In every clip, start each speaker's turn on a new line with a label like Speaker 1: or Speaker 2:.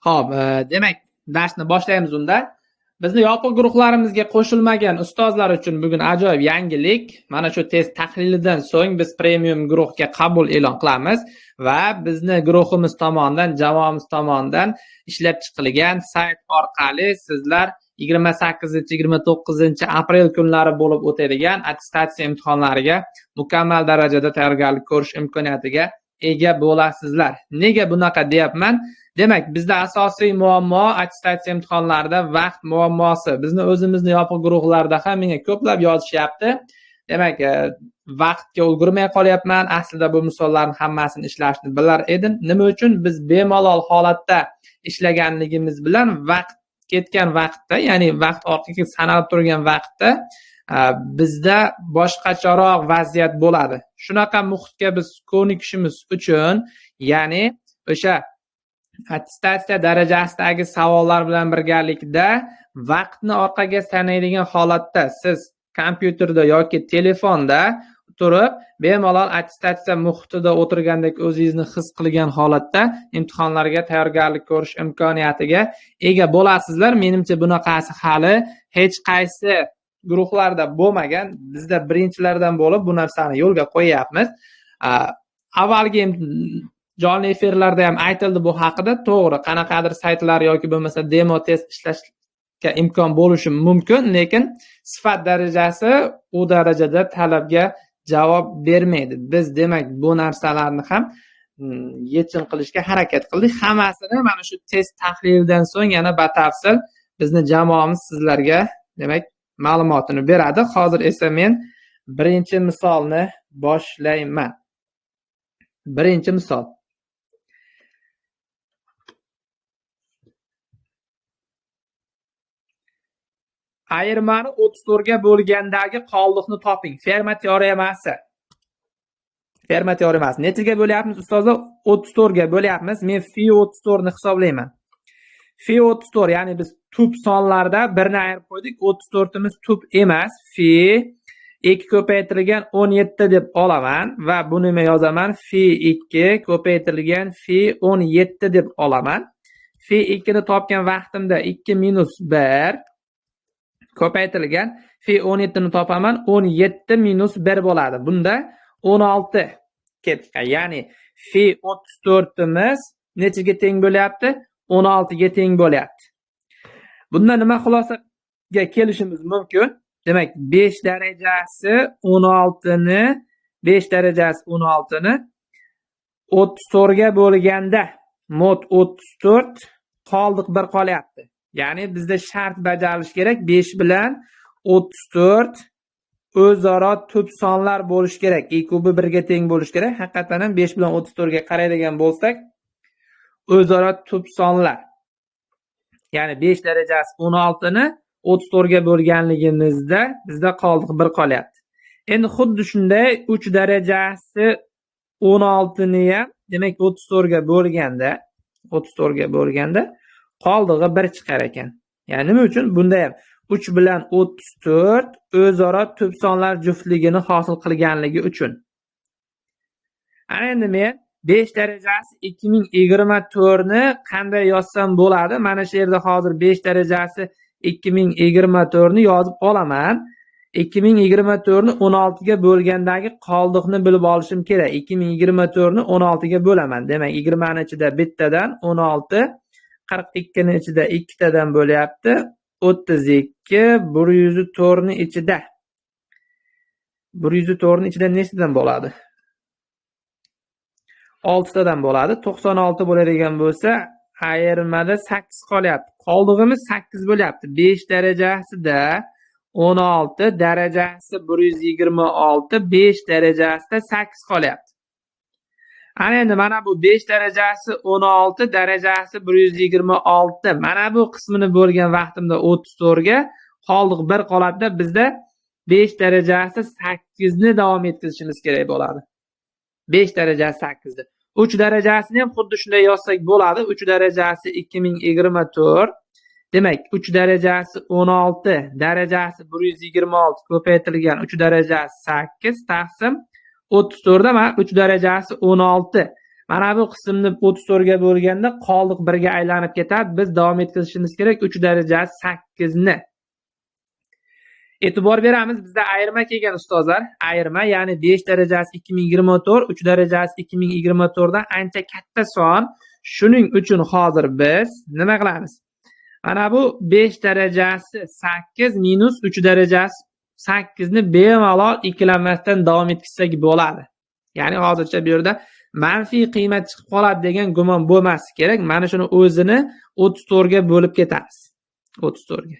Speaker 1: Xo'p, demak, darsni boshlaymiz unda. Bizni yopiq guruhlarimizga qo'shilmagan ustozlar uchun bugun ajoyib yangilik. Mana shu test tahlilidan so'ng biz premium guruhga qabul e'lon qilamiz va bizni guruhimiz tomonidan, jamoamiz tomonidan ishlab chiqilgan sayt orqali sizlar 28-29 aprel kunlari bo'lib o'tadigan attestatsiya imtihonlariga mukammal darajada tayyorgarlik ko'rish imkoniyatiga ega bo'lasizlar. Nega bunaqa deyapman? Demak, bizda asosiy muammo attestatsiya imtihonlarida vaqt muammosi. Bizni o'zimizni yopiq guruhlarda ham menga ko'plab yozishyapti. Demak, vaqtga ulgurmay qolyapman. Aslida bu misollarni hammasini ishlashni bilar edim. Nima uchun? Biz bemalol holatda ishlaganligimiz bilan vaqt ketgan vaqtda, ya'ni vaqt orqaga sanalib turgan vaqtda bizda boshqacharoq vaziyat bo'ladi. Shunaqa muhitga biz ko'nikishimiz uchun, ya'ni o'sha attestatsiya darajasidagi savollar bilan birgalikda vaqtni orqaga sanaydigan holatda siz kompyuterda yoki telefonda turib bemalol attestatsiya muhitida o'tirgandek o'zingizni his qilgan holatda imtihonlarga tayyorgarlik ko'rish imkoniyatiga ega bo'lasizlar. Menimcha bunaqasi hali hech qaysi guruhlarda bo'lmagan. Bizda birinchilardan bo'lib bu narsani yo'lga qo'yapmiz. Avvalgi jonli efirlarda ham aytildi bu haqida. To'g'ri, qanaqadir saytlar yoki bo'lmasa demo test ishlashga imkon bo'lishi mumkin, lekin sifat darajasi u darajada talabga javob bermaydi. Biz demak bu narsalarni ham yechim qilishga harakat qildik. Hammasini mana shu test tahlilidan so'ng yana batafsil bizni jamoamiz sizlarga demak ma'lumotini beradi. Hozir esa men birinchi misolni boshlayman. Birinchi misol. Ayirmani 34 ga bo'lgandagi qoldiqni toping. Ferma teoremasi. Ferma teoremasi. Nechaga bo'lyapmiz ustozlar? 34 ga bo'lyapmiz. Men fi 34 ni hisoblayman. Fi 34, ya'ni biz tub sonlarda 1 ni ayirib qo'ydik. 34 imiz tub emas. Fi 2 ko'paytirilgan 17 deb olaman va buni nima yozaman? Fi 2 ko'paytirilgan fi 17 deb olaman. Fi 2 ni topgan vaqtimda 2 minus 1 ko'paytirilgan fi 17 ni topaman. 17 minus 1 bo'ladi. Bunda 16 ketgan. Ya'ni fi 34 imiz nechaga teng bo'lyapti? 16 ga teng bo'lyapti. Bunda nima xulosaga kelishimiz mumkin? Demak, 5 darajasi 16 ni 5 darajasi 16 ni 34 ga bo'lganda mod 34 qoldiq 1 qolyapti. Ya'ni bizda shart bajarilishi kerak. 5 bilan 34 o'zaro tub sonlar bo'lishi kerak. I kubi 1 ga teng bo'lishi kerak. Haqiqatan ham 5 bilan 34 ga qaraydigan bo'lsak, o'zaro tub sonlar. Ya'ni 5 darajasi 16 ni 34 ga bo'lganligimizda bizda qoldiq 1 qolyapti. Endi xuddi shunday 3 darajasi 16 ni ham, demak 34 ga bo'lganda qoldig'i 1 chiqar ekan. Ya'ni nima uchun? Bunda ham 3 bilan 34 o'zaro tub sonlar juftligini hosil qilganligi uchun. Ana endi men 5 darajasi 2024 ni qanday yozsam bo'ladi? Mana shu yerda hozir 5 darajasi 2024 ni yozib olaman. 2024 ni 16 ga bo'lgandagi qoldiqni bilib olishim kerak. 2024 ni 16 ga bo'laman. Demak, 20 ni ichida bittadan 16, 42 ni ichida 2 tadan bo'lyapti. 32, 104 ni ichida. 104 ni ichida nechtadan bo'ladi? 6 tadan bo'ladi. 96 bo'ladigan bo'lsa, ayirmada 8 qolyapti. Qoldig'imiz 8 bo'lyapti. 5 darajasida 16, darajasi 126, 5 darajasida 8 qolyapti. Ana endi mana bu 5 darajasi 16, darajasi 126. Mana bu qismini bo'lgan vaqtimda 34 ga qoldiq 1 qoladi. Bizda 5 darajasi 8 ni davom ettirishimiz kerak bo'ladi. 5 darajasi 8 ni. 3 darajasini ham xuddi shunday yozsak bo'ladi. 3 darajasi 2024. Demak, 3 darajasi 16, darajasi 126 ko'paytirilgan 3 darajasi 8 taqsim 34 da mana 3 darajasi 16. Mana bu qismni 34 ga bo'lganda qoldiq 1 ga aylanib ketadi. Biz davom etkazishimiz kerak 3 darajasi 8 ni. E'tibor beramiz, bizda ayirma kelgan ustozlar. Ayirma, ya'ni 5 darajasi 2024, 3 darajasi 2024 dan ancha katta son. Shuning uchun hozir biz nima qilamiz? Mana bu 5 darajasi 8 minus 3 darajasi 8 ni bemalol ikkilanmasdan davom etkazsak bo'ladi. Ya'ni hozircha bu yerda manfiy qiymat chiqib qoladi degan gumon bo'lmasi kerak. Mana shuni o'zini 34 ga bo'lib ketamiz. 34 ga.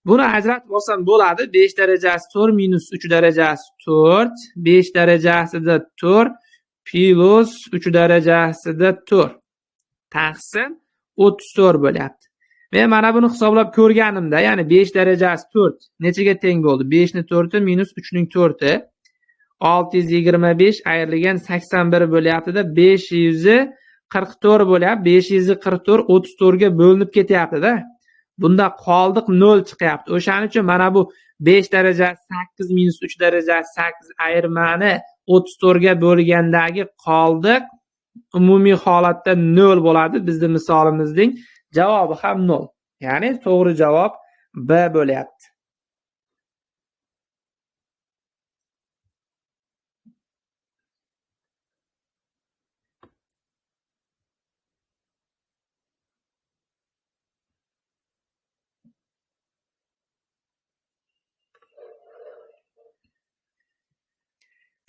Speaker 1: Buni ajratib olsam bo'ladi. 5 darajasi 4 minus 3 darajasi 4, 5 darajasida 4 plus 3 darajasida 4 taqsim 34 bo'lyapti. Men mana buni hisoblab ko'rganimda, ya'ni 5 darajasi 4 nechaga teng bo'ldi? 5 ning 4i minus 3 ning 4i 625 ayrilgan 81 bo'lyapti-da, 544 bo'lyapti. 544 34 ga bo'linib ketyapti-da. Bunda qoldiq 0 chiqyapti. O'shaning uchun mana bu 5 darajasi 8 minus 3 darajasi 8 ayirmani 34 ga bo'lgandagi qoldiq umumiy holatda 0 bo'ladi. Bizning misolimizning javobi ham 0. Ya'ni to'g'ri javob B bo'lyapti.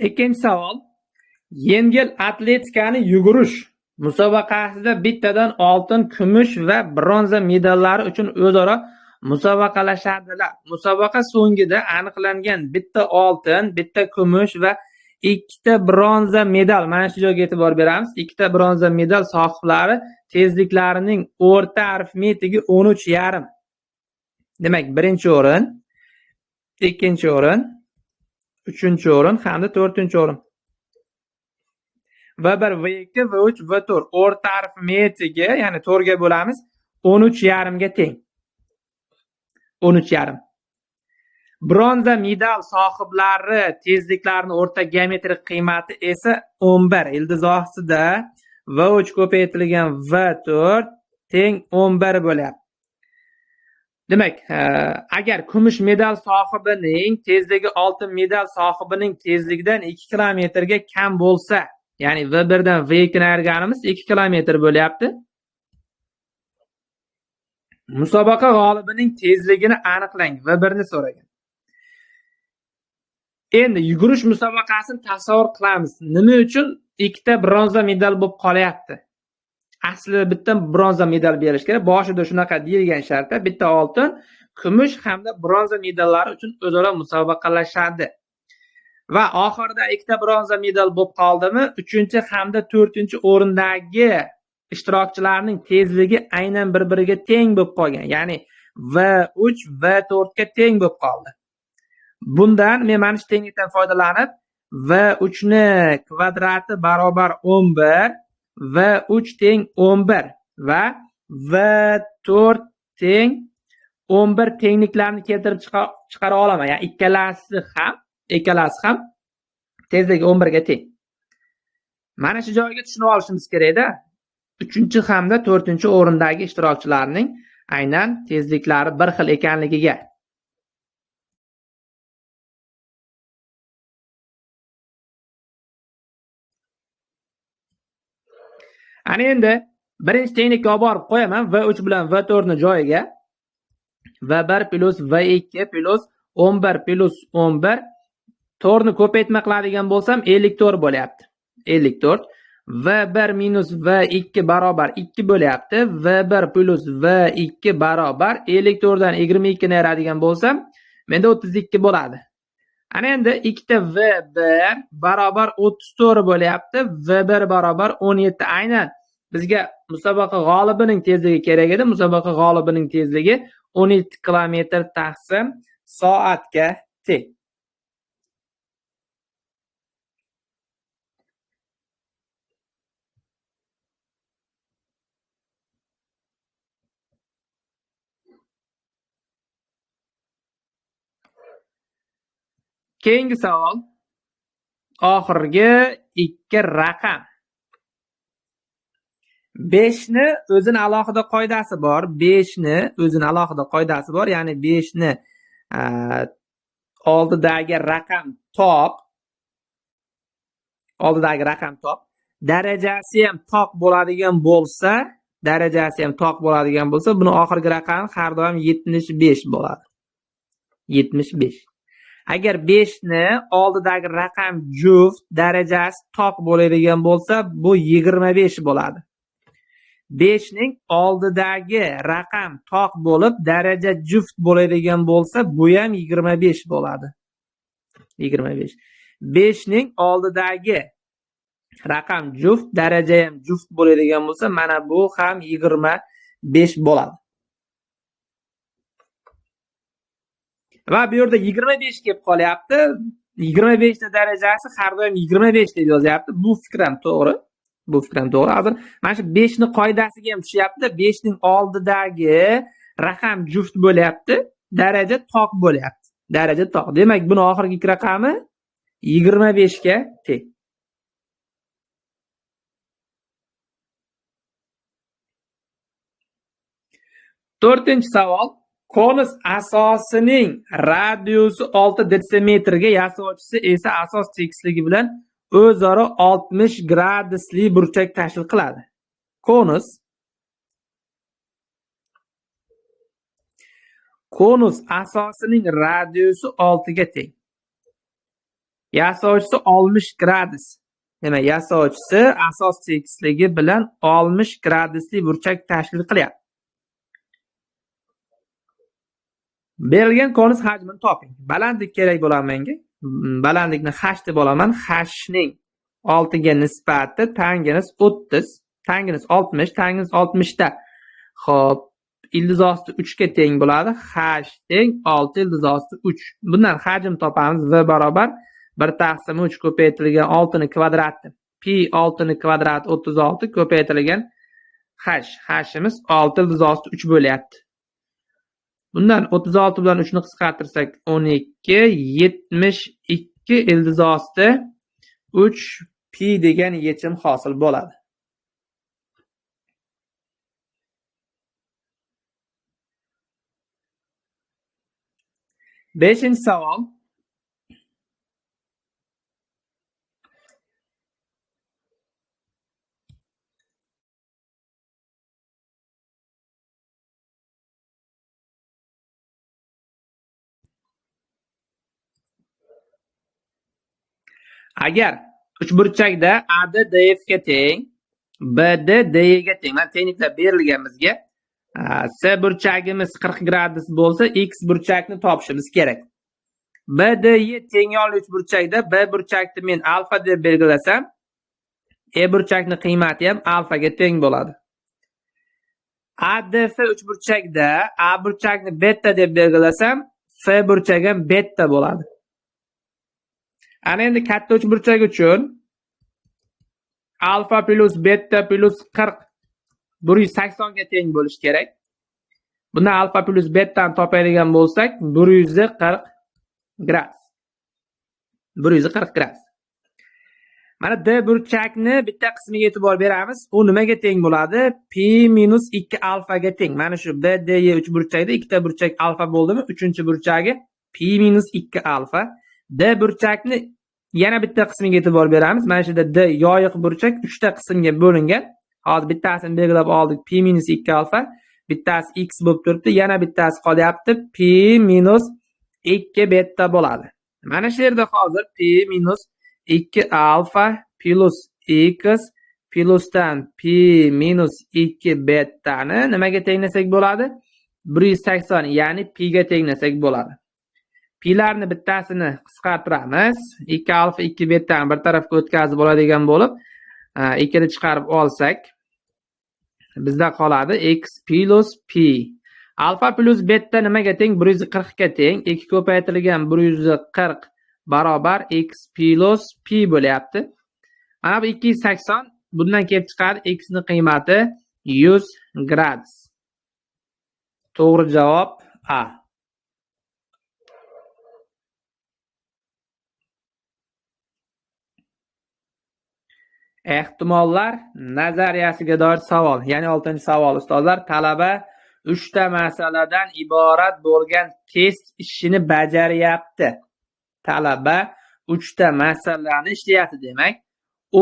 Speaker 1: Ikkinchi savol. Yengil atletikani yugurish musobaqasida bittadan oltin, kumush va bronza medallari uchun o'zaro musobaqalashadilar. Musobaqa so'ngida aniqlangan bitta oltin, bitta kumush va ikkita bronza medal, mana shu joyga e'tibor beramiz. Ikkita bronza medal sohiblari tezliklarining o'rta arifmetigi 13,5. Demak, birinchi o'rin, ikkinchi o'rin, uchinchi o'rin hamda to'rtinchi o'rin. V1, V2, V3, V4 o'rta arifmetigi, ya'ni 4 ga bo'lamiz, 13,5 ga teng. 13,5. Bronza medal sohiblari tezliklarini o'rta geometrik qiymati esa 11. Ildiz ostida V3 ko'paytirilgan V4 teng 11 bo'lyapti. Demak, agar kumush medal sohibining tezligi oltin medal sohibining tezligidan 2 kilometrga kam bo'lsa, ya'ni V1 dan V2 ni ayirganimiz 2 kilometr bo'lyapti. Musobaqa g'olibining tezligini aniqlang, V1 ni so'ragan. Endi yugurish musobaqasini tasavvur qilamiz. Nima uchun ikkita bronza medal bo'lib qolyapti? Aslida bitta bronza medal berish kerak. Boshida shunaqa deyilgan shartda bitta oltin, kumush hamda bronza medallari uchun o'zaro musobaqalashadi. Va oxirida ikkita bronza medal bo'lib qoldimi, 3-chi hamda 4-chi o'rindagi ishtirokchilarning tezligi aynan bir-biriga teng bo'lib qolgan. Ya'ni V3 V4 ga teng bo'lib qoldi. Bundan men mana shu tenglikdan foydalanib V3 ni kvadrati barobar 11, V3 teng 11 va V4 teng 11 tengliklarni keltirib chiqara olaman. Ya'ni ikkalasi ham tezligi 11 ga teng. Mana shu joyga tushunib olishimiz kerak-da. 3-chi hamda 4-chi o'rindagi ishtirokchilarning aynan tezliklari bir xil ekanligiga. Ana endi birinchi tenglikka olib borib qo'yaman. V3 bilan V4 ni joyiga. V1 plus V2 plus 11 plus 11 4 ni ko'paytma qiladigan bo'lsam 54 bo'lyapti. 54. V1 minus V2 barobar 2 bo'lyapti. V1 plus V2 barobar 54 dan 22 ni ayiradigan bo'lsam, menda 32 bo'ladi. Ana endi ikkita V1 barobar 34 bo'lyapti. V1 barobar 17. Aynan bizga musobaqa g'olibining tezligi kerak edi. Musobaqa g'olibining tezligi 17 kilometr taqsim soatga teng. Keyingi savol. Oxirgi ikki raqam. 5 ni o'zini alohida qoidasi bor. 5 ni o'zini alohida qoidasi bor. Ya'ni 5 ni oldidagi raqam top. Oldidagi raqam top. Darajasi ham top bo'ladigan bo'lsa, buni oxirgi raqami har doim 75 bo'ladi. 75. Agar 5 ni oldidagi raqam juft darajasi top bo'ladigan bo'lsa, bu 25 bo'ladi. 5 ning oldidagi raqam toq bo'lib, daraja juft bo'ladigan bo'lsa, bu ham 25 bo'ladi. 25. 5 ning oldidagi raqam juft, daraja ham juft bo'ladigan bo'lsa, mana bu ham 25 bo'ladi. Va bu yerda 25 kelib qolyapti. 25 ning darajasi har doim 25 deb yozyapti. Bu fikr ham to'g'ri. Hozir mana shu 5 ning qoidasiga ham tushyapti. 5 ning oldidagi raqam juft bo'lyapti, daraja toq bo'lyapti. Demak, buni oxirgi raqami 25 ga teng. To'rtinchi savol. Konus asosining radiusi 6 detsimetrga, yasovchisi esa asos tekisligi bilan o'zaro 60 gradusli burchak tashkil qiladi. Konus asosining radiusi 6 ga teng. Yasovchisi 60 gradus. Demak, yasovchisi asos tekisligi bilan 60 gradusli burchak tashkil qilyapti. Berilgan konus hajmini toping. Balandlik kerak bo'ladi menga. Balandlikni h deb olaman. H ning 6 ga nisbati tangens 30, tangens 60, tangens 60 ta. Xo'p, ildiz osti 3 ga teng bo'ladi. H teng 6 ildiz osti 3. Bundan hajm topamiz. V barobar 1/3 ko'paytirilgan 6 ning kvadrati. Pi 6 ning kvadrati 36 ko'paytirilgan h. H'imiz 6 ildiz osti 3 bo'lyapti. Bundan 36 bilan 3 ni qisqartirsak 12, 72 ildiz osti 3 pi degan yechim hosil bo'ladi. Beshinchi savol. Agar uchburchakda AD DF ga teng, BD DE ga teng. Mana tengliklar berilgan bizga. S burchagimiz 40 gradus bo'lsa, X burchakni topishimiz kerak. BD'ye teng yonli uchburchakda B burchakni men alfa deb belgilasam, E burchakni qiymati ham alfa ga teng bo'ladi. ADF uchburchakda A burchakni beta deb belgilasam, F burchagi ham beta bo'ladi. Ana endi katta uchburchak uchun alfa plus beta plus 40 180 ga teng bo'lishi kerak. Bunda alfa plus betani topadigan bo'lsak, 140 gradus. 140 gradus. Mana D burchakni bitta qismiga e'tibor beramiz. U nimaga teng bo'ladi? Pi minus 2 alfa ga teng. Mana shu BD'ye uchburchakda ikkita burchak alfa bo'ldimi? Uchinchi burchagi pi minus 2 alfa. D burchakni yana bitta qismiga e'tibor beramiz. Mana shu yerda D yoyiq burchak 3 ta qismga bo'lingan. Hozir bittasini belgilab oldik. Pi minus 2 alfa, bittasi x bo'lib turibdi. Yana bittasi qolyapti. Pi minus 2 beta bo'ladi. Mana shu yerda hozir pi minus 2 alfa plus x plusdan pi minus 2 betani nimaga tenglasak bo'ladi? 180, ya'ni pi ga tenglasak bo'ladi. Pilarni bittasini qisqartiramiz. 2 alfa 2 betani bir tarafga o'tkazib oladigan bo'lib, 2 ni chiqarib olsak, bizda qoladi x plus pi. Alfa plus beta nimaga teng? 140 ga teng. 2 ko'paytirilgan 140 barobar x plus pi bo'lyapti. Mana bu 280, bundan kelib chiqadi x ning qiymati 100 gradus. To'g'ri javob A. Ehtimollar nazariyasiga doir savol. Ya'ni 6-savol ustozlar, talaba 3 ta masaladan iborat bo'lgan test ishini bajaryapti. Talaba 3 ta masalani ishlayapti demak,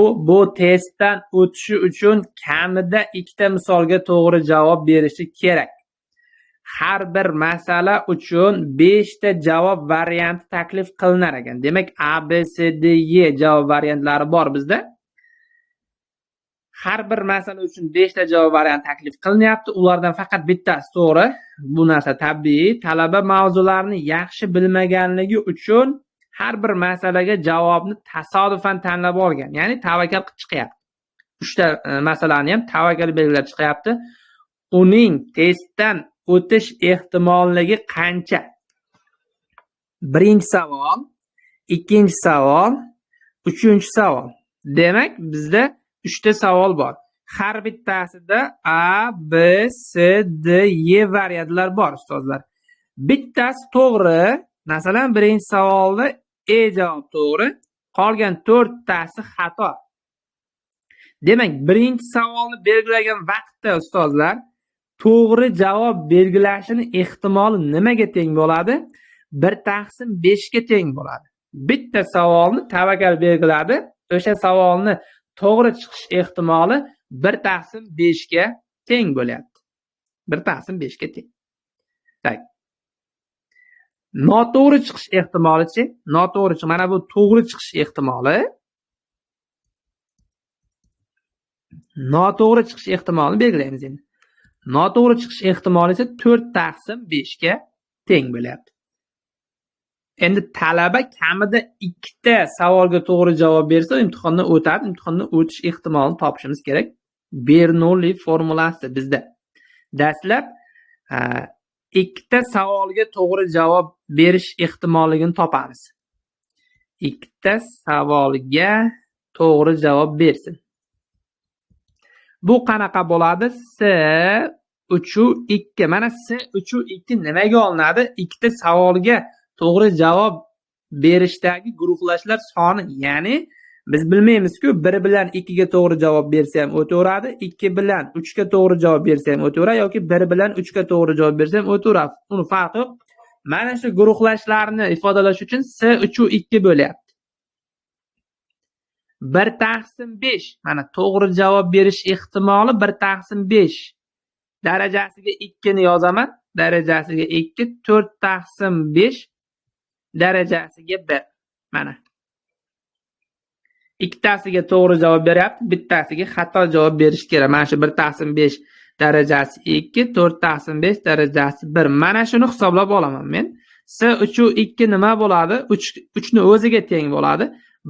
Speaker 1: u bu testdan o'tishi uchun kamida 2 ta misolga to'g'ri javob berishi kerak. Har bir masala uchun 5 ta javob varianti taklif qilinar ekan. Demak, A, B, C, D, E javob variantlari bor bizda. Har bir masala uchun 5 ta javob varianti taklif qilinyapti. Ulardan faqat bittasi to'g'ri. Bu narsa tabiiy. Talaba mavzularni yaxshi bilmaganligi uchun har bir masalaga javobni tasodifan tanlab olgan. Ya'ni tavakkal qilib chiqyapti. 3 ta masalani ham tavakkal belgilab chiqyapti. Uning testdan o'tish ehtimolligi qancha? Birinchi savol, ikkinchi savol, uchinchi savol. Demak, bizda 3 ta savol bor. Har bittasida A, B, C, D, E variantlar bor ustozlar. Bittasi to'g'ri. Masalan, birinchi savolda E javob to'g'ri, qolgan 4 tasi xato. Demak, birinchi savolni belgilagan vaqtda ustozlar to'g'ri javob belgilashini ehtimoli nimaga teng bo'ladi? 1/5 ga teng bo'ladi. Bitta savolni tavakkal belgiladi. O'sha savolni to'g'ri chiqish ehtimoli 1/5 ga teng bo'lyapti. 1/5 ga teng. Tak. Noto'g'ri chiqish ehtimoli-chi? Noto'g'ri, mana bu to'g'ri chiqish ehtimoli. Noto'g'ri chiqish ehtimolini belgilaymiz endi. Noto'g'ri chiqish ehtimoli esa 4/5 ga teng bo'lyapti. Endi talaba kamida 2 ta savolga to'g'ri javob bersa, imtihondan o'tadi. Imtihondan o'tish ehtimolini topishimiz kerak. Bernoulli formulasi bizda. Dastlab 2 ta savolga to'g'ri javob berish ehtimolligini topamiz. 2 ta savolga to'g'ri javob bersin. Bu qanaqa bo'ladi? S 3/2. Mana S 3/2 nimaga olinadi? 2 ta savolga to'g'ri javob berishdagi guruhlashlar soni. Ya'ni biz bilmaymiz-ku, 1 bilan 2 ga to'g'ri javob bersa ham o'taveradi, 2 bilan 3 ga to'g'ri javob bersa ham o'taveradi yoki 1 bilan 3 ga to'g'ri javob bersa ham o'taveradi. Uni farqi yo'q. Mana shu guruhlashlarni ifodalash uchun S 3/2 bo'lyapti. 1/5. Mana to'g'ri javob berish ehtimoli 1/5. Darajasiga 2 ni yozaman. Darajasiga 2, 4/5 darajasiga 1. Mana. Ikkitasiga to'g'ri javob beryapti, bittasiga xato javob berish kerak. Mana shu 1/5 darajasi 2, 4/5 darajasi 1. Mana shuni hisoblab olaman men. S 3/2 nima bo'ladi? 3 ni o'ziga teng bo'ladi.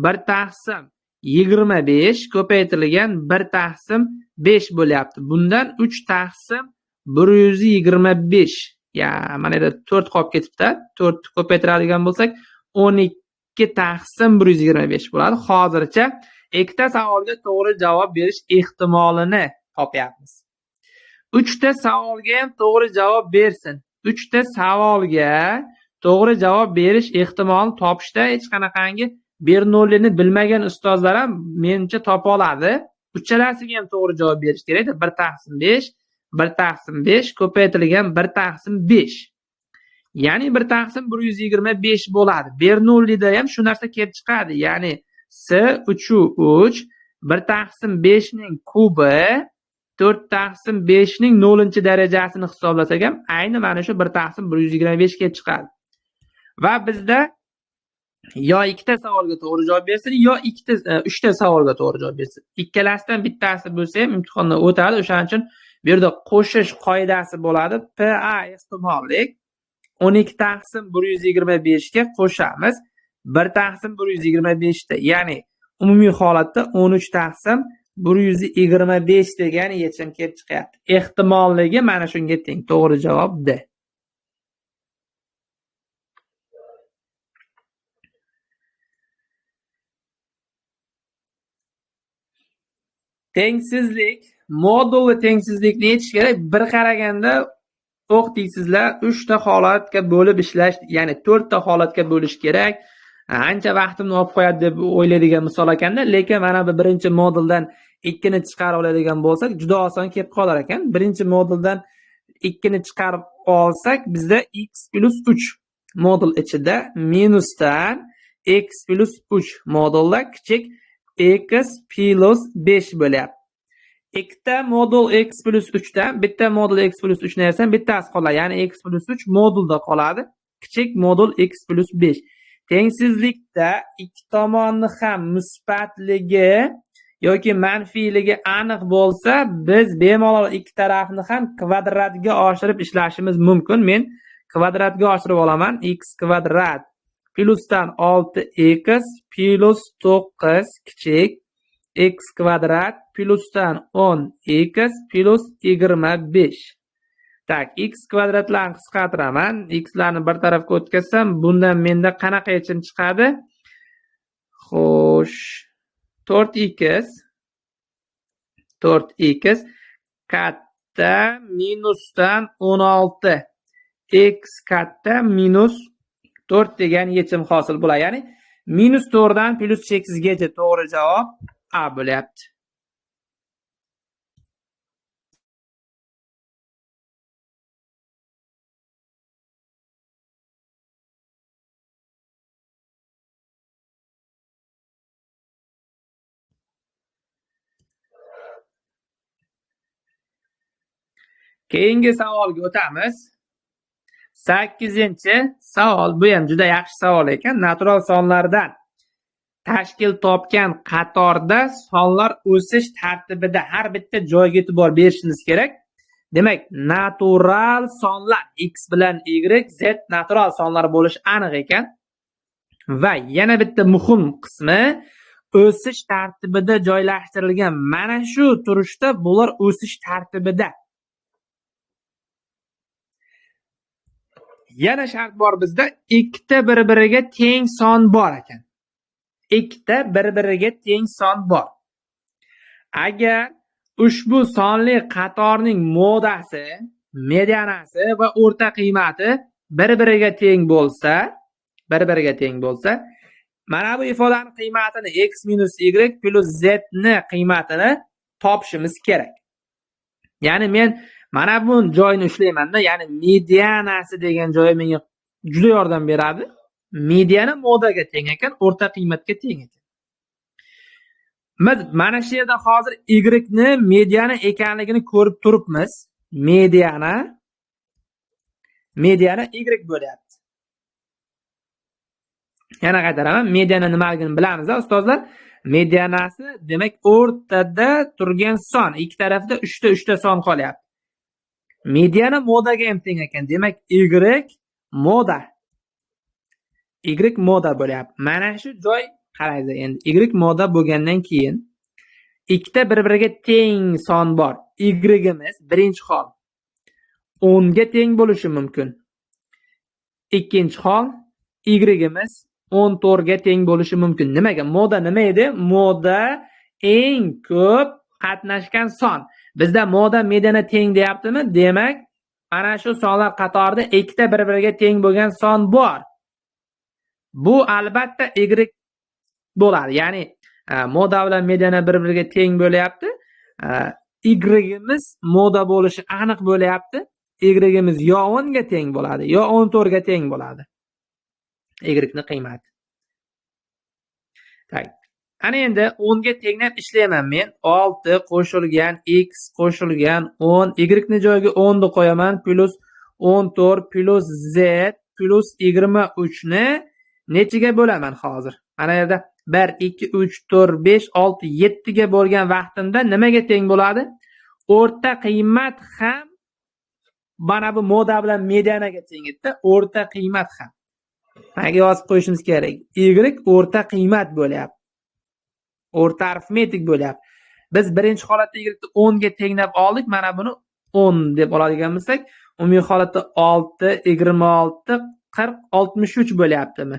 Speaker 1: 1/25 ko'paytirilgan 1/5 bo'lyapti. Bundan 3/125. Ya, mana yerda 4 qolib ketibdi. 4 ko'paytiradigan bo'lsak 12/125 bo'ladi. Hozircha 2 ta savolga to'g'ri javob berish ehtimolini topyapmiz. 3 ta savolga ham to'g'ri javob bersin. 3 ta savolga to'g'ri javob berish ehtimolini topishda hech qanaqangi Bernoulli'ni bilmagan ustozlar ham menimcha topa oladi. Uchalasiga ham to'g'ri javob berish kerak. 1/5, 1/5 ko'paytirilgan 1/5. Ya'ni 1/125 bo'ladi. Bernoulli'da ham shu narsa kelib chiqadi. Ya'ni S 3/3 1/5 ning kubi 4/5 ning 0-chi darajasini hisoblasak ham ayni mana shu 1/125 kelib chiqadi. Va bizda yo 2 ta savolga to'g'ri javob bersin, yo 3 ta savolga to'g'ri javob bersin. Ikkalasidan bittasi bo'lsa ham imtihondan o'tadi. O'shaning uchun bu yerda qo'shish qoidasi bo'ladi. PA ehtimollik 12/125 ga qo'shamiz. 1/125 da, ya'ni umumiy holatda 13/125 degan yechim kelib chiqyapti. Ehtimolligi mana shunga teng. To'g'ri javob D. Tengsizlik, modulli tengsizlikni yechish kerak. Bir qaraganda o'qitaysizlar 3 ta holatga bo'lib ishlash, ya'ni 4 ta holatga bo'lish kerak. ancha vaqtimni olib qo'yadi deb o'ylaydigan misol ekanda, lekin mana bu birinchi moduldan 2 ni chiqarib oladigan bo'lsak, juda oson kelib qolar ekan. Birinchi moduldan 2 ni chiqarib olsak, bizda x plus 3 modul ichida minusdan x plus 3 modulda kichik x plus 5 bo'lyapti. Ikkita modul x plus 3 dan bitta modul x plus 3 ni yarsam bittasi qoladi. Ya'ni x plus 3 modulda qoladi. Kichik modul x plus 5. Tengsizlikda ikki tomonni ham musbatligi yoki manfiyligi aniq bo'lsa, biz bemalol ikki tarafni ham kvadratga oshirib ishlashimiz mumkin. Men kvadratga oshirib olaman. X kvadrat plusdan 6x plus 9 kichik x kvadrat plusdan 10x plus 25. Tak, x kvadratlarni qisqartiraman. X larni bir tarafga o'tkazsam, bundan menda qanaqa yechim chiqadi? Xo'sh, 4x katta minusdan 16 x katta minus 4 degan yechim hosil bo'ladi. Ya'ni minus 4 dan plus 8gacha to'g'ri javob A bo'lyapti. Keyingi savolga o'tamiz. 8-savol. Bu ham juda yaxshi savol ekan. Natural sonlardan tashkil topgan qatorda sonlar o'sish tartibida har bitta joyga e'tibor berishingiz kerak. Demak, natural sonlar x bilan y, z natural sonlar bo'lishi aniq ekan. Va yana bitta muhim qismi o'sish tartibida joylashtirilgan. Mana shu turishda bular o'sish tartibida. Yana shart bor bizda, ikkita bir-biriga teng son bor ekan. Ikkita bir-biriga teng son bor. Agar ushbu sonli qatorning modasi, medianasi va o'rta qiymati bir-biriga teng bo'lsa, mana bu ifodaning qiymatini x minus y plus z ni qiymatini topishimiz kerak. Ya'ni men mana bu joyni ushlayman-da, ya'ni medianasi degan joyi menga juda yordam beradi. Mediana modaga teng ekan, o'rta qiymatga teng ekan. Biz mana shu yerda hozir y ni mediana ekanligini ko'rib turibmiz. Mediana y bo'lyapti. Yana qaytaraman, mediana nimaligini bilamiz, ustozlar. Medianasi demak o'rtada turgan son, ikki tarafda 3 ta son qolyapti. Mediana modaga ham teng ekan. Demak, y moda bo'lyapti. Mana shu joy qaraysiz endi. Y moda bo'lgandan keyin ikkita bir-biriga teng son bor. Y-imiz birinchi hol 10 ga teng bo'lishi mumkin. Ikkinchi hol y-imiz 14 ga teng bo'lishi mumkin. Nimaga? Moda nima edi? Moda eng ko'p qatnashgan son. Bizda moda mediana teng deyaptimi? Demak, ana shu sonlar qatorida ikkita bir-biriga teng bo'lgan son bor. Bu albatta y bo'ladi. Ya'ni moda bilan mediana bir-biriga teng bo'lyapti. Y-imiz moda bo'lishi aniq bo'lyapti. Y-imiz yo 10 ga teng bo'ladi, yo 14 ga teng bo'ladi. Y ni qiymati. Tak. Ana endi 10 ga tenglab ishlayman men. 6 qo'shilgan x qo'shilgan 10, y ni joyiga 10 ni qo'yaman, plus 14 plus z plus 23 ni nechiga bo'laman hozir? Mana yerda 1 2 3 4 5 6 7 ga bo'lgan vaqtimda nimaga teng bo'ladi? O'rta qiymat ham mana bu moda bilan medianaga teng edi. O'rta qiymat ham. Mana yozib qo'yishimiz kerak. Y o'rta qiymat bo'lyapti. O'rta arifmetik bo'lyapti. Biz birinchi holatda y ni 10 ga tenglab oldik. Mana buni 10 deb oladigan bo'lsak, umumiy holatda 6 26 40 63 bo'lyaptimi?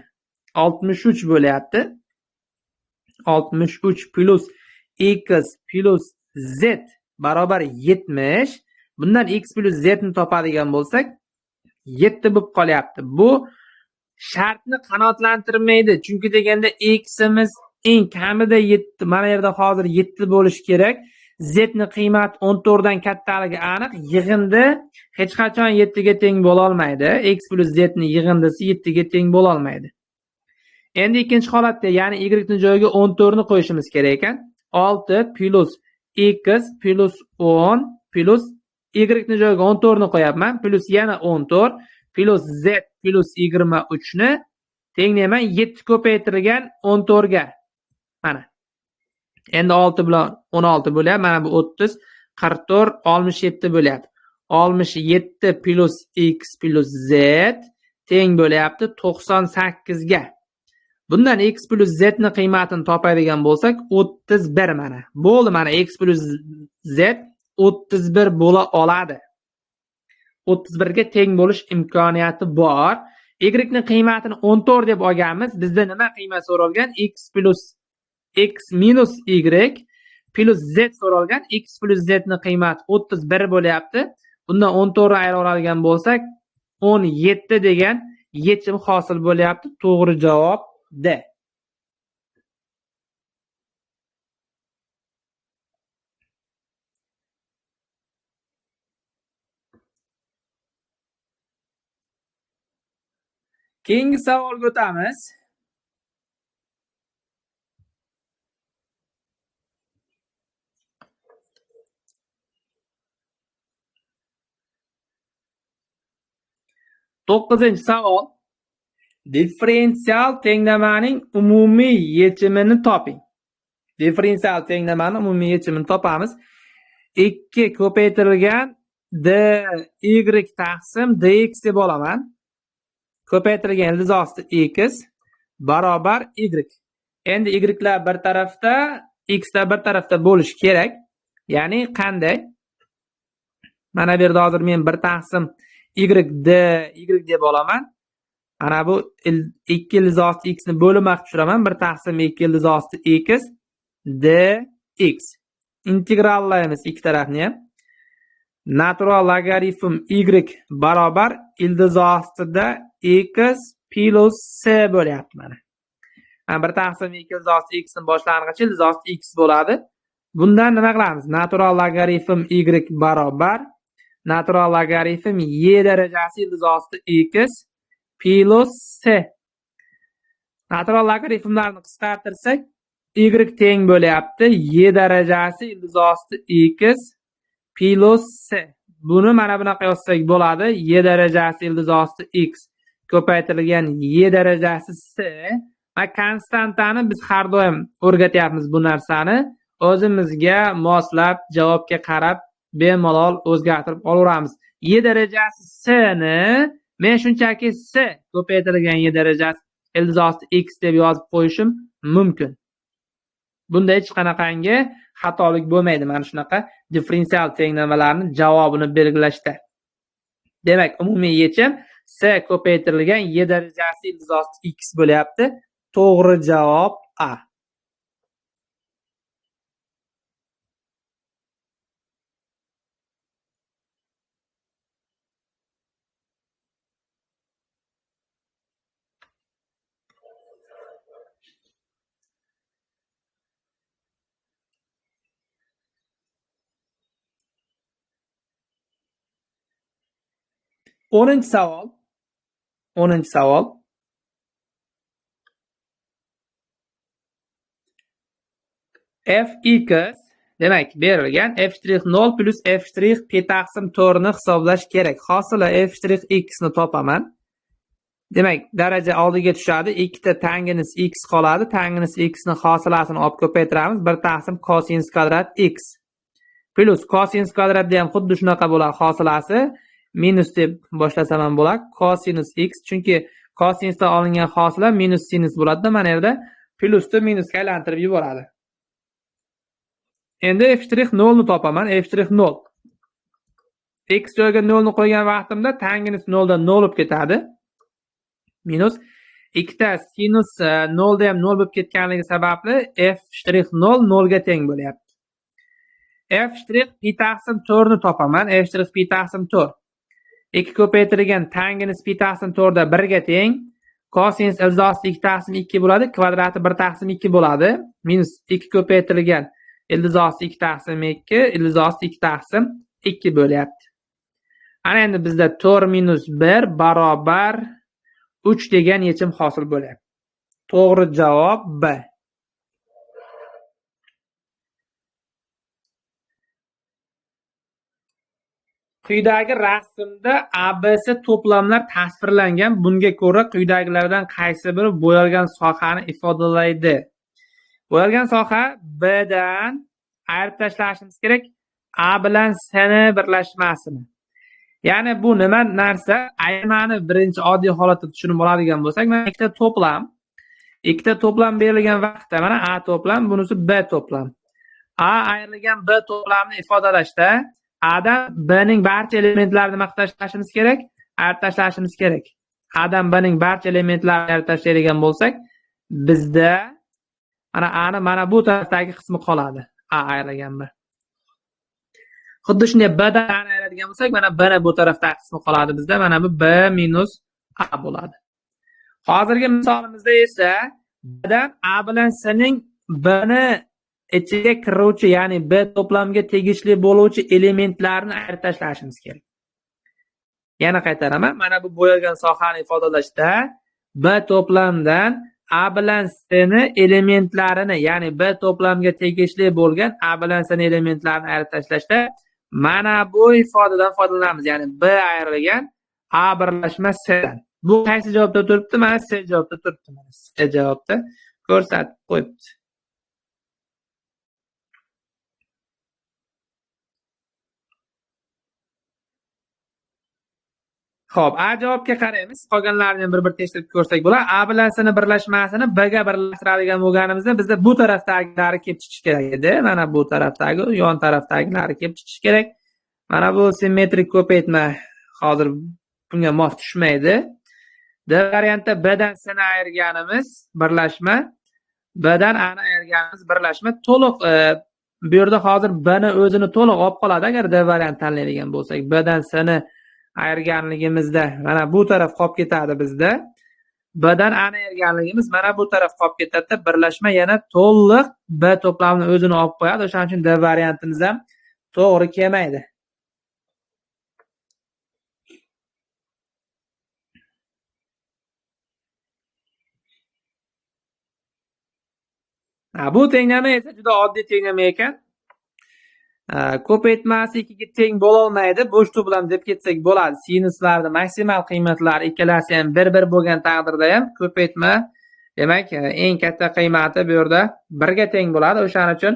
Speaker 1: 63 bo'lyapti. 63 plus x plus z barobar 70. Bundan x plus z ni topadigan bo'lsak 7 bo'lib qolyapti. Bu shartni qanoatlantirmaydi. Chunki deganda x'imiz eng kamida 7, mana yerda hozir 7 bo'lishi kerak. Z ni qiymati 14 dan kattaligi aniq. Yig'indi hech qachon 7 ga teng bo'la olmaydi. X plus Z ni yig'indisi 7 ga teng bo'la olmaydi. Endi ikkinchi holatda, ya'ni y ni joyiga 14 ni qo'yishimiz kerak ekan. 6 plus x plus 10 plus y ni joyiga 14 ni qo'yapman, plus yana 14 plus z plus 23 ni tenglayman 7 ko'paytirilgan 14 ga. Mana. Endi 6 bilan 16 bo'lyapti. Mana bu 30, 44, 67 bo'lyapti. 67 plus x plus z teng bo'lyapti 98 ga. Bundan x plus z ni qiymatini topadigan bo'lsak 31 mana. Bo'ldi, mana x plus z 31 bo'la oladi. 31 ga teng bo'lish imkoniyati bor. Y ni qiymatini 14 deb olganmiz. Bizda nima qiymat so'ralgan? X plus x minus y plus z so'ralgan. X plus z ni qiymati 31 bo'lyapti. Bundan 14 ni ayira oladigan bo'lsak 17 degan yechim hosil bo'lyapti. To'g'ri javob D. Keyingi savolga o'tamiz. To'qqizinchi savol. Differensial tenglamaning umumiy yechimini toping. Differensial tenglamaning umumiy yechimini topamiz. 2 ko'paytirilgan dy taqsim dx deb olaman. Ko'paytirilgan ildiz osti x barobar y. Endi y'lar bir tarafda, x'lar bir tarafda bo'lishi kerak. Ya'ni qanday? Mana bu yerda hozir men bir taqsim y deb olaman. Ana bu 2 ildiz osti x ni bo'lima qilib tushiraman. Bir taqsim 2 ildiz osti x dx. Integrallaymiz ikki tarafni ham. Natural logaritm y barobar ildiz ostida x plus c bo'lyapti mana. Bir taqsim 2 ildiz osti x ni boshlang'ichi ildiz osti x bo'ladi. Bundan nima qilamiz? Natural logaritm y barobar natural logaritm y darajasi ildiz osti x plus c. Natural logaritmlarni qisqartirsak y teng bo'lyapti y darajasi ildiz osti x plus c. Buni mana bunaqa yozsak bo'ladi. Y darajasi ildiz osti x ko'paytirilgan y darajasi c. Va konstantani biz har doim o'rgatyapmiz bu narsani. O'zimizga moslab, javobga qarab bemalol o'zgartirib olaveramiz. Y darajasi c ni men shunchaki c ko'paytirilgan y darajasi ildiz osti x deb yozib qo'yishim mumkin. Bunda hech qanaqangi xatolik bo'lmaydi mana shunaqa differensial tenglamalarning javobini belgilashda. Demak, umumiy yechim c ko'paytirilgan y darajasi ildiz osti x bo'lyapti. To'g'ri javob A. O'ninchi savol. Fx demak berilgan f'0 plus f' p taqsim 4 ni hisoblash kerak. Hosila f'(x) ni topaman. Demak, daraja oldiga tushadi. 2 ta tangens x qoladi. Tangens x ni hosilasini olib ko'paytiramiz. 1 taqsim cosinus kvadrat x. Plus cosinus kvadratda ham xuddi shunaqa bo'ladi hosilasi. Minus deb boshlasam ham bo'ladi. Cosinus x, chunki cosinusdan olingan hosila minus sinus bo'ladi. Mana yerda plusni minusga aylantirib yuboradi. Endi f'0 ni topaman. f'0 x joyiga 0 ni qo'ygan vaqtimda tangens 0 dan 0 bo'lib ketadi. Minus ikkita sinus 0 da ham 0 bo'lib ketganligi sababli f'0 0 ga teng bo'lyapti. f' pi taqsim 4 ni topaman. f' pi taqsim 4. 2 ko'paytirilgan tangens pi taqsim 4 da 1 ga teng. Kosinus ildizosi 2 taqsim 2 bo'ladi, kvadrati 1 taqsim 2 bo'ladi. Minus 2 ko'paytirilgan ildizosi 2 taqsim 2, ildizosi 2 taqsim 2 bo'lyapti. Ana endi bizda 4 minus 1 barobar 3 degan yechim hosil bo'lyapti. To'g'ri javob B. Quyidagi rasmda ABC to'plamlar tasvirlangan. Bunga ko'ra quyidagilardan qaysi biri bo'yalgan sohani ifodalaydi? Bo'yalgan soha Bdan ayirib tashlashimiz kerak. A bilan C'ni birlashmasini. Ya'ni bu nima narsa? Ayirmani birinchi oddiy holatda tushunib oladigan bo'lsak, mana ikkita to'plam berilgan vaqtda mana A to'plam, bunisi B to'plam. A ayrilgan B to'plamni ifodalashda A'dan Bning barcha elementlarini nima tashlashimiz kerak? Ayirib tashlashimiz kerak. A'dan Bning barcha elementlarini ayirib tashlaydigan bo'lsak, bizda mana A'ni mana bu tarafdagi qismi qoladi. A ayrilgan B. Xuddi shunday Bdan A'ni ayiradigan bo'lsak, mana Bni bu tarafdagi qismi qoladi bizda. Mana bu B minus A bo'ladi. Hozirgi misolimizda esa Bdan A bilan C'ning Bni ichiga kiruvchi, ya'ni B to'plamga tegishli bo'luvchi elementlarni ayirib tashlashimiz kerak. Yana qaytaraman. Mana bu bo'yalgan sohani ifodalashda B to'plamdan A bilan C'ni elementlarini, ya'ni B to'plamga tegishli bo'lgan A bilan C'ni elementlarini ayirib tashlashda mana bu ifodadan foydalanamiz. Ya'ni B ayrilgan A birlashma C'dan. Bu qaysi javobda turibdi? Mana C javobda turibdi. Mana C javobda ko'rsatib qo'yibdi. Xo'p, A javobga qaraymiz. Qolganlarini bir-bir tekshirib ko'rsak bo'ladi. A bilan C'ni birlashmasini B ga birlashtiradigan bo'lganimizda bizda bu tarafdagilari kelib chiqishi kerak edi. Mana bu tarafdagi, yon tarafdagilari kelib chiqishi kerak. Mana bu simmetrik ko'paytma hozir bunga mos tushmaydi. D variantda Bdan C'ni ayirganimiz birlashma, Bdan A'ni ayirganimiz birlashma to'liq bu yerda hozir Bni o'zini to'liq olib qoladi agar D variant tanlaydigan bo'lsak. Bdan C'ni ayirganligimizda mana bu taraf qolib ketadi bizda. Bdan A'ni ayirganligimiz mana bu taraf qolib ketadi. Birlashma yana to'liq B to'plamini o'zini olib qo'yadi. O'shaning uchun D variantimiz ham to'g'ri kelmaydi. Bu tenglama esa juda oddiy tenglama ekan. Ko'paytmasi 2 ga teng bo'la olmaydi. Bo'sh to'plam deb ketsak bo'ladi. Sinuslarning maksimal qiymatlari ikkalasi ham 1 bo'lgan taqdirda ham ko'paytma, demak, eng katta qiymati bu yerda 1 ga teng bo'ladi. O'shaning uchun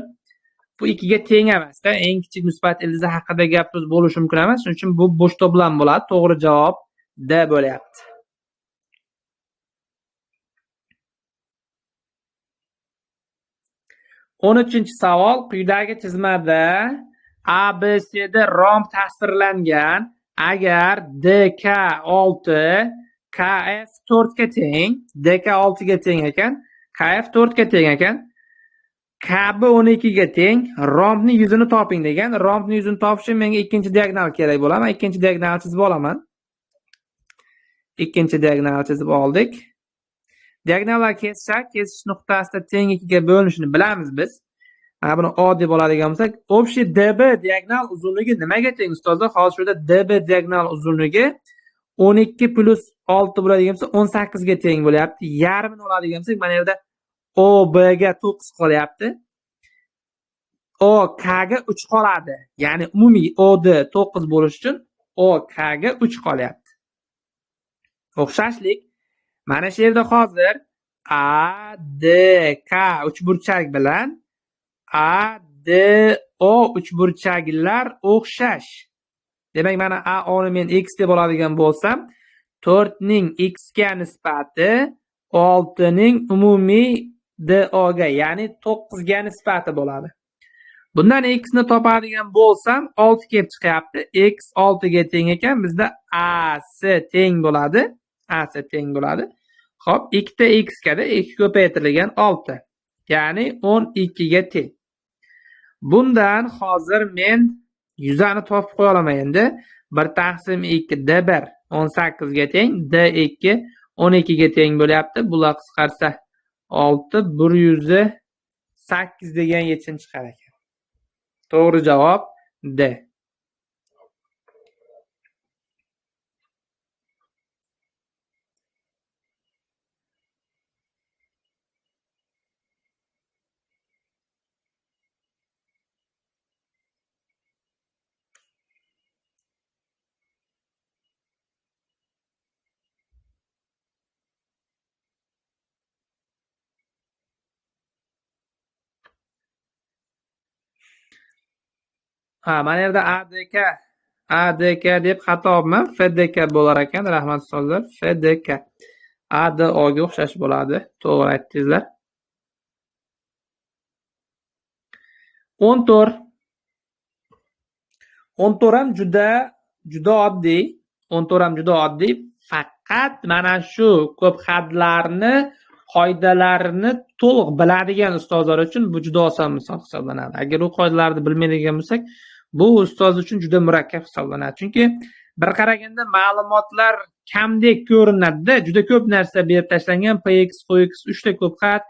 Speaker 1: bu 2 ga teng emas-da. Eng kichik musbat ildizi haqida gapimiz bo'lishi mumkin emas. Shuning uchun bu bo'sh to'plam bo'ladi. To'g'ri javob D bo'lyapti. 13-savol. Quyidagi chizmada ABCda romb tasvirlangan. Agar DK6 KF4 ga teng, DK6 ga teng ekan, KF4 ga teng ekan, KB 12 ga teng, rombning yuzini toping degan. Rombning yuzini topish uchun menga ikkinchi diagonal kerak bo'ladi. Men ikkinchi diagonal chizib olaman. Ikkinchi diagonal chizib oldik. Diagonallar kesish nuqtasida teng 2 ga bo'linishini bilamiz biz. Mana buni O deb oladigan bo'lsak, общий DB diagonal uzunligi nimaga teng ustozlar? Hozir shunda DB diagonal uzunligi 12 plus 6 bo'ladigan bo'lsa 18 ga teng bo'lyapti. Yarmini oladigan bo'lsak, mana yerda OB ga 9 qolyapti. OK ga 3 qoladi. Ya'ni umumiy OD 9 bo'lish uchun OK ga 3 qolyapti. O'xshashlik. Mana shu yerda hozir ADK uchburchak bilan ADO uchburchaklar o'xshash. Demak, mana AO ni men x deb oladigan bo'lsam, 4 ning x ga nisbati 6 ning umumiy DO ga, ya'ni 9 ga nisbati bo'ladi. Bundan x ni topadigan bo'lsam, 6 kelib chiqyapti. X 6 ga teng ekan, bizda AC teng bo'ladi. AC teng bo'ladi. Xo'p, 2 ta x ga 2 ko'paytirilgan 6. Ya'ni 12 ga teng. Bundan hozir men yuzani topib qo'ya olaman endi. 1 taqsim 2 D1 18 ga teng, D2 12 ga teng bo'lyapti. Bular qisqarsa 6 108 degan yechim chiqar ekan. To'g'ri javob D. Mana yerda ADK deb xato olibman. FDK bo'lar ekan. Rahmat ustozlar. FDK. ADO ga o'xshash bo'ladi. To'g'ri aytdingizlar. 14. 14 ham juda oddiy. 14 ham juda oddiy. Faqat mana shu ko'p xatlarni, qoidalarini to'liq biladigan ustozlar uchun bu juda oson misol hisoblanadi. Agar u qoidalarni bilmaydigan bo'lsak, bu ustoz uchun juda murakkab hisoblanadi. Chunki bir qaraganda ma'lumotlar kamdek ko'rinadi-da, juda ko'p narsa berib tashlangan, px, qx 3 ta ko'p xat,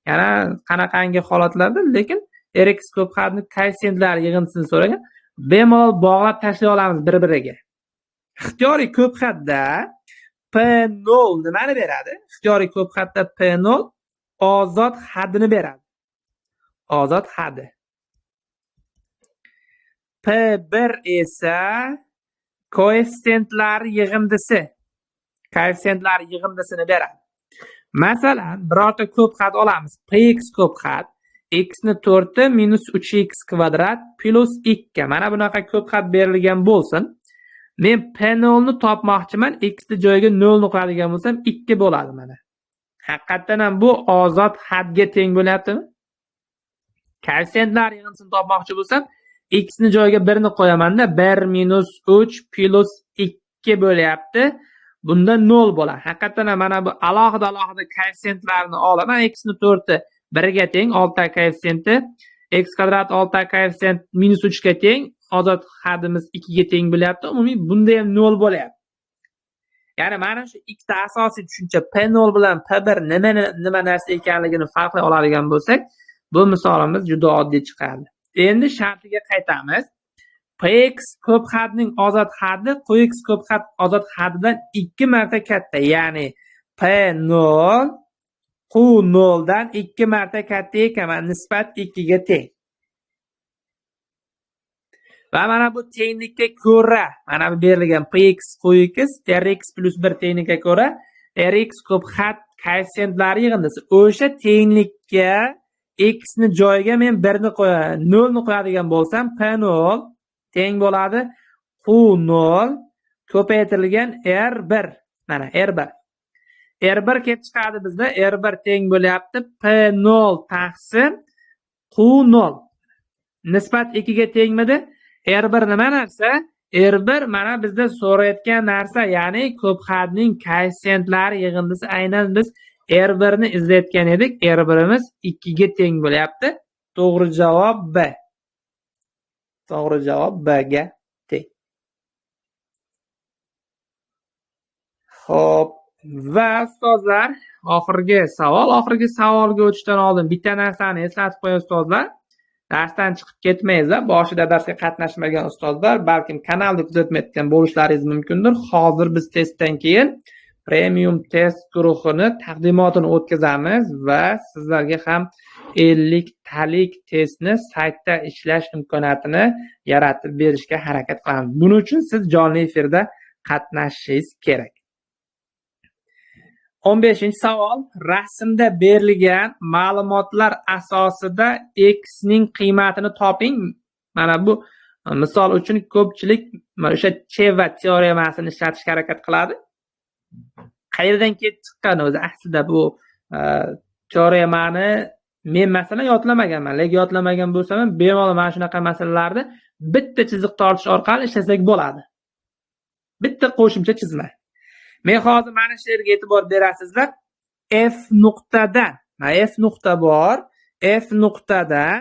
Speaker 1: yana qanaqangi holatlarda, lekin rx ko'p xatni koeffitsentlari yig'indisini so'ragan, bemalol bog'lab tashlay olamiz bir-biriga. Ixtiyoriy ko'p xatda P0 nimani beradi? Ixtiyoriy ko'p xatda P0 ozod hadini beradi. Ozod hadi. P1 esa koeffitsentlar yig'indisi. Koeffitsentlar yig'indisini beradi. Masalan, birorta ko'p xat olamiz. Px ko'p xat, x ni 4 minus 3x kvadrat plus 2. Mana bunaqa ko'p xat berilgan bo'lsin. Men P0 ni topmoqchiman. X ni joyiga 0 ni qo'yadigan bo'lsam 2 bo'ladi mana. Haqiqatan ham bu ozod hadga teng bo'lyaptimi? Koeffitsentlar yig'indisini topmoqchi bo'lsam, x ni joyiga 1 ni qo'yaman-da, 1 minus 3 plus 2 bo'lyapti. Bunda 0 bo'ladi. Haqiqatan ham mana bu alohida koeffitsentlarni olaman. X ni 4 1 ga teng, 6 ta koeffitsenti, x kvadrat 6 ta koeffitsient minus 3 ga teng, ozod hadimiz 2 ga teng bo'lyapti. Umumiy bunda ham 0 bo'lyapti. Ya'ni mana shu ikkita asosiy tushuncha P0 bilan P1 nima narsa ekanligini farqlay oladigan bo'lsak, bu misolimiz juda oddiy chiqadi. Endi shartiga qaytamiz. Px ko'p xatning ozod hadi qx ko'p xat ozod hadidan 2 marta katta, ya'ni P0 Q0 dan 2 marta katta ekan, nisbat 2 ga teng. Va mana bu tenglikka ko'ra, mana bu berilgan Px qx Rx plus 1 tenglikka ko'ra Rx ko'p xat koeffitsentlari yig'indisi. O'sha tenglikka x ni joyiga men 1 ni qo'yaman, 0 ni qo'yadigan bo'lsam, P0 teng bo'ladi Q0 ko'paytirilgan R1. Mana R1. R1 kelib chiqadi bizda. R1 teng bo'lyapti P0 taqsim Q0. Nisbat 2 ga tengmidi? R1 nima narsa? R1 mana bizda so'rayotgan narsa, ya'ni ko'p xatning koeffitsentlari yig'indisi. Aynan biz R1 ni izlayotgan edik. R1imiz 2 ga teng bo'lyapti. To'g'ri javob B. To'g'ri javob B ga teng. Xo'p, va ustozlar, oxirgi savolga o'tishdan oldin bitta narsani eslatib qo'ying ustozlar. Darsdan chiqib ketmaysizlar. Boshida darsga qatnashmagan ustozlar balkim kanalni kuzatmayotgan bo'lishlaringiz mumkindir. Hozir biz testdan keyin premium test guruhini taqdimotini o'tkazamiz va sizlarga ham 50 talik testni saytda ishlash imkoniyatini yaratib berishga harakat qilamiz. Buning uchun siz jonli efirda qatnashishingiz kerak. 15-savol. Rasmda berilgan ma'lumotlar asosida x ning qiymatini toping. Mana bu misol uchun ko'pchilik o'sha Cheva teoremasini ishlatishga harakat qiladi. Qayerdan kelib chiqqan o'zi aslida bu teoremani men masalan yodlamaganman. Lekin yodlamagan bo'lsam ham bemalol mana shunaqa masalalarni bitta chiziq tortish orqali ishlasak bo'ladi. Bitta qo'shimcha chizma. Men hozir mana shu yerga e'tibor berasizlar. F nuqtadan, F nuqta bor. F nuqtadan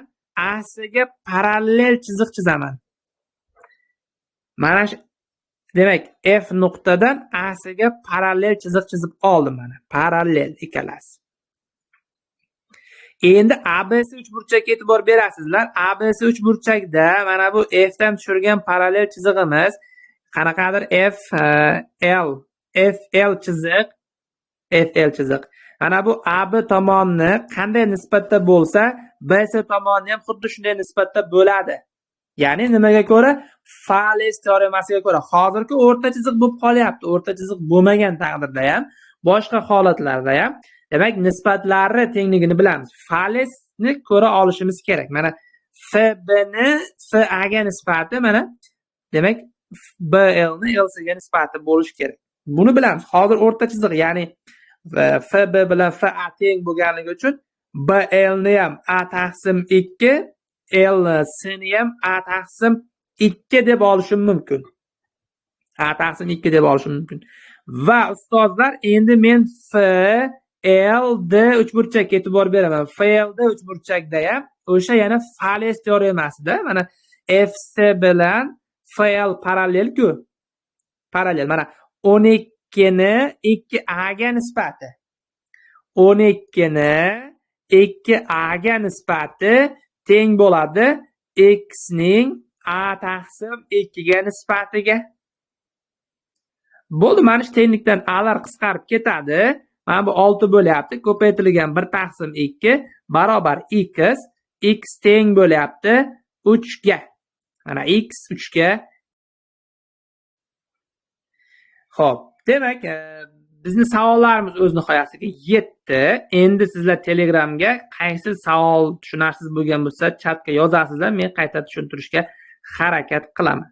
Speaker 1: A'siga parallel chiziq chizaman. Mana shu Demak, F nuqtadan A'siga parallel chiziq chizib oldim mana. Parallel ikkalasi. Endi ABC uchburchakka e'tibor berasizlar. ABC uchburchakda mana bu F dan tushirgan parallel chizig'imiz qanaqadir FL chiziq. Mana bu AB tomonni qanday nisbatda bo'lsa, BC tomonni ham xuddi shunday nisbatda bo'ladi. Ya'ni nimaga ko'ra? Fales teoremasiga ko'ra. Hozirgi o'rta chiziq bo'lib qolyapti. O'rta chiziq bo'lmagan taqdirda ham, boshqa holatlarda ham, demak, nisbatlari tengligini bilamiz. Falesni ko'ra olishimiz kerak. Mana FB ni FA ga nisbati mana, demak, BL ni LC ga nisbati bo'lishi kerak. Buni bilamiz. Hozir o'rta chiziq, ya'ni FB bilan FA teng bo'lganligi uchun BL ni ham A taqsim 2, LC ni ham A taqsim 2 deb olishim mumkin. A taqsim 2 deb olishim mumkin. Va ustozlar, endi men FLD uchburchakka e'tibor beraman. FLD uchburchakda ham o'sha yana Fales teoremasida mana FC bilan FL parallel-ku. Parallel. Mana 12 ni 2A ga nisbati. 12 ni 2A ga nisbati teng bo'ladi X ning A taqsim 2 ga nisbatiga. Bo'ldi, mana shu tenglikdan A'lar qisqarib ketadi. Mana bu 6 bo'lyapti. Ko'paytirilgan 1 taqsim 2 barobar X. X teng bo'lyapti 3 ga. Mana X 3 ga. Xo'p, demak, bizning savollarimiz o'z nihoyasiga yetdi. Endi sizlar Telegramga qaysi savol tushunarsiz bo'lgan bo'lsa, chatga yozasizlar, men qayta tushuntirishga harakat qilaman.